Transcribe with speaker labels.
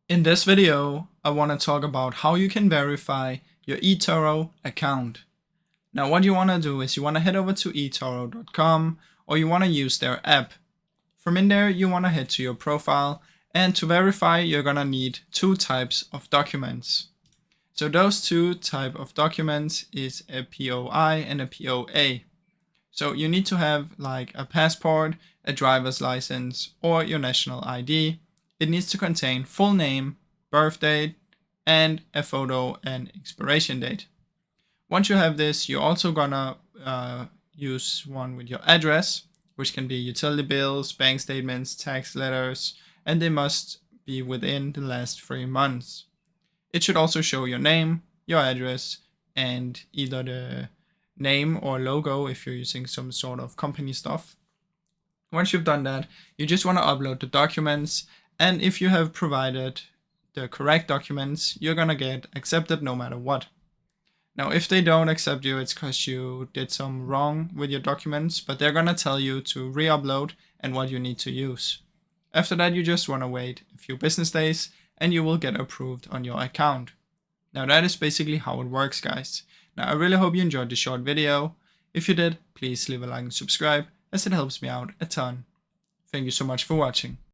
Speaker 1: In this video, I want to talk about how you can verify your eToro account. Now what you want to do is you want to head over to eToro.com or you want to use their app. From in there, you want to head to your profile, and to verify, you're going to need two types of documents. So those two types of documents is a POI and a POA. So you need to have like a passport, a driver's license, or your national ID. It needs to contain full name, birth date, and a photo and expiration date. Once you have this, you're also gonna use one with your address, which can be utility bills, bank statements, tax letters, and they must be within the last 3 months. It should also show your name, your address, and either the name or logo if you're using some sort of company stuff. Once you've done that, you just want to upload the documents, and if you have provided the correct documents, you're gonna get accepted no matter what. Now, if they don't accept you, it's because you did some wrong with your documents, but they're gonna tell you to re-upload and what you need to use. After that, you just wanna wait a few business days and you will get approved on your account. Now that is basically how it works, guys. Now I really hope you enjoyed this short video. If you did, please leave a like and subscribe, as it helps me out a ton. Thank you so much for watching.